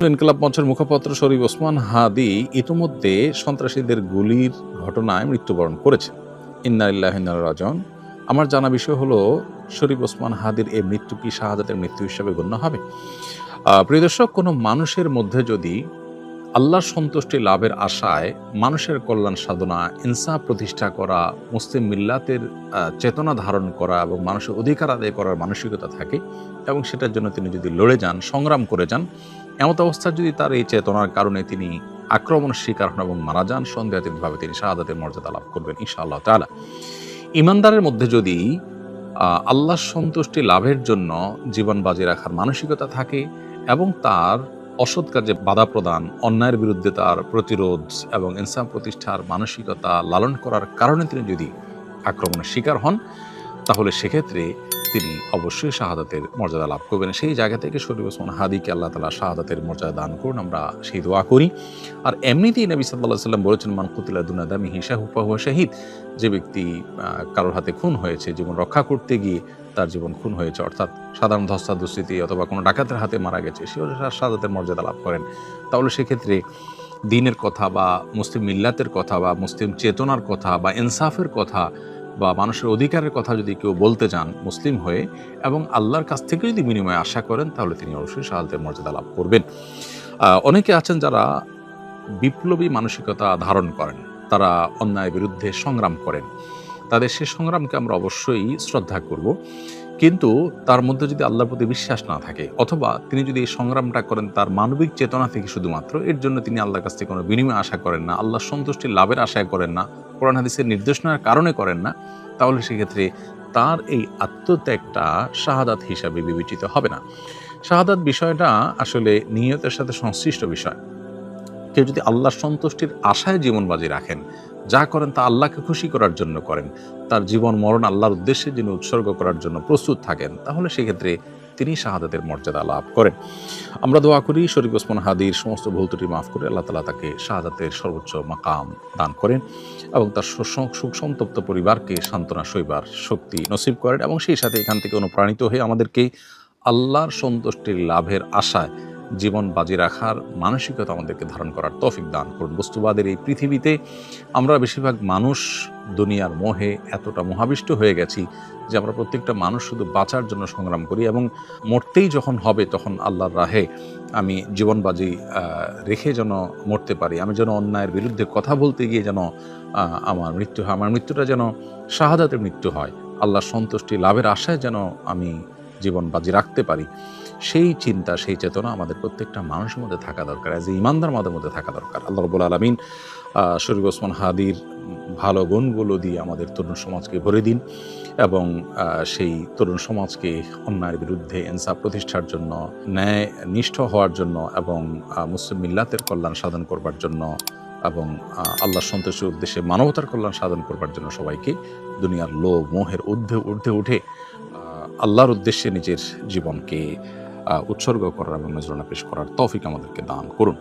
ইনকিলাব মঞ্চের মুখপাত্র শরীফ ওসমান হাদি ইতোমধ্যে সন্ত্রাসীদের গুলির ঘটনায় মৃত্যুবরণ করেছেন। ইন্না লিল্লাহি ওয়া ইন্না ইলাইহি রাজিউন। আমার জানা বিষয় হলো, শরীফ ওসমান হাদির এই মৃত্যু কি শাহাদাতের মৃত্যু হিসেবে গণ্য হবে? প্রিয় দর্শক, কোনো মানুষের মধ্যে যদি আল্লাহর সন্তুষ্টি লাভের আশায় মানুষের কল্যাণ সাধনা, ইনসাফ প্রতিষ্ঠা করা, মুসলিম মিল্লাতের চেতনা ধারণ করা এবং মানুষের অধিকার আদায় করার মানসিকতা থাকে এবং সেটার জন্য তিনি যদি লড়ে যান, সংগ্রাম করে যান, এমত অবস্থায় যদি তার এই চেতনার কারণে তিনি আক্রমণের শিকার হন এবং মারা যান, সন্দেহাতীতভাবে তিনি শাহাদাতের মর্যাদা লাভ করবেন ইনশাআল্লাহ তাআলা। ইমানদারের মধ্যে যদি আল্লাহর সন্তুষ্টি লাভের জন্য জীবন বাজি রাখার মানসিকতা থাকে এবং তার অসৎ কাজে বাধা প্রদান, অন্যায়ের বিরুদ্ধে তার প্রতিরোধ এবং ইনসাফ প্রতিষ্ঠার মানসিকতা লালন করার কারণে তিনি যদি আক্রমণের শিকার হন, তাহলে সেক্ষেত্রে তিনি অবশ্যই শাহাদাতের মর্যাদা লাভ করবেন। সেই জায়গা থেকে শরীফ ওসমান হাদিকে আল্লাহ তাআলা শাহাদাতের মর্যাদা দান করুন, আমরা সেই দোয়া করি। আর এমনিতেই নবী সাল্লাল্লাহু আলাইহি ওয়াসাল্লাম বলেছেন, মান কুতিলা দুনা দামিহি ফাহুয়া শাহীদ। যে ব্যক্তি কারোর হাতে খুন হয়েছে, জীবন রক্ষা করতে গিয়ে তার জীবন খুন হয়েছে, অর্থাৎ সাধারণ ধস্তাধস্তিতে অথবা কোনো ডাকাতের হাতে মারা গেছে, সেও শাহাদাতের মর্যাদা লাভ করেন। তাহলে সেক্ষেত্রে দ্বীনের কথা বা মুসলিম মিল্লাতের কথা বা মুসলিম চেতনার কথা বা ইনসাফের কথা বা মানুষের অধিকারের কথা যদি কেউ বলতে যান মুসলিম হয়ে এবং আল্লাহর কাছ থেকে যদি বিনিময় আশা করেন, তাহলে তিনি অবশ্যই শাহাদাতের মর্যাদা লাভ করবেন। অনেকে আছেন যারা বিপ্লবী মানসিকতা ধারণ করেন, তারা অন্যায়ের বিরুদ্ধে সংগ্রাম করেন, তাদের সে সংগ্রামকে আমরা অবশ্যই শ্রদ্ধা করব। কিন্তু তার মধ্যে যদি আল্লাহর প্রতি বিশ্বাস না থাকে, অথবা তিনি যদি এই সংগ্রামটা করেন তার মানবিক চেতনা থেকে শুধুমাত্র, এর জন্য তিনি আল্লাহর কাছ থেকে কোনো বিনিময় আশা করেন না, আল্লাহর সন্তুষ্টির লাভের আশায় করেন না, কোরআন হাদিসের নির্দেশনার কারণে করেন না, তাহলে সেক্ষেত্রে তার এই আত্মত্যাগটা শাহাদাত হিসাবে বিবেচিত হবে না। শাহাদাত বিষয়টা আসলে নিয়তের সাথে সংশ্লিষ্ট বিষয়। কেউ যদি আল্লাহর সন্তুষ্টির আশায় জীবন বাজি রাখেন, যা করেন তা আল্লাহকে খুশি করার জন্য করেন, তার জীবন মরণ আল্লাহর উদ্দেশ্যে যিনি উৎসর্গ করার জন্য প্রস্তুত থাকেন, তাহলে সেক্ষেত্রে তিনি শাহাদাতের মর্যাদা লাভ করেন। আমরা দোয়া করি শরীফ ওসমান হাদির সমস্ত ভুল ত্রুটি মাফ করে আল্লাহ তাআলা তাকে শাহাদাতের সর্বোচ্চ মাকাম দান করেন এবং তার সুখ সন্তপ্ত পরিবারকে সান্ত্বনা সইবার শক্তি নসিব করেন এবং সেই সাথে এখান থেকে অনুপ্রাণিত হয়ে আমাদেরকে আল্লাহর সন্তুষ্টির লাভের আশায় জীবন বাজি রাখার মানসিকতা আমাদেরকে ধারণ করার তৌফিক দান করুন। বস্তুবাদের এই পৃথিবীতে আমরা বেশিরভাগ মানুষ দুনিয়ার মোহে এতটা মোহাবিষ্ট হয়ে গেছি যে আমরা প্রত্যেকটা মানুষ শুধু বাঁচার জন্য সংগ্রাম করি এবং মরতেই যখন হবে তখন আল্লাহর রাহে আমি জীবন বাজি রেখে যেন মরতে পারি, আমি যেন অন্যায়ের বিরুদ্ধে কথা বলতে গিয়ে যেন আমার মৃত্যু হয়, আমার মৃত্যুটা যেন শাহাদাতের মৃত্যু হয়, আল্লাহর সন্তুষ্টি লাভের আশায় যেন আমি জীবন বাজি রাখতে পারি, সেই চিন্তা, সেই চেতনা আমাদের প্রত্যেকটা মানুষের মধ্যে থাকা দরকার, এজ এ ইমানদার মধ্যে থাকা দরকার। আল্লাহ রাব্বুল আলামিন শরীফ ওসমান হাদির ভালো গুণগুলো দিয়ে আমাদের তরুণ সমাজকে ভরে দিন এবং সেই তরুণ সমাজকে অন্যায়ের বিরুদ্ধে ইনসাফ প্রতিষ্ঠার জন্য, ন্যায় নিষ্ঠ হওয়ার জন্য এবং মুসলিম মিল্লাতের কল্যাণ সাধন করবার জন্য এবং আল্লাহর সন্তুষ্টির উদ্দেশ্যে মানবতার কল্যাণ সাধন করবার জন্য সবাইকে দুনিয়ার লোভ মোহের ঊর্ধ্বে উঠে আল্লাহর উদ্দেশ্যে নিজের জীবনকে উৎসর্গ করার এবং নজরানা পেশ করার তৌফিক আমাদেরকে দান করুন।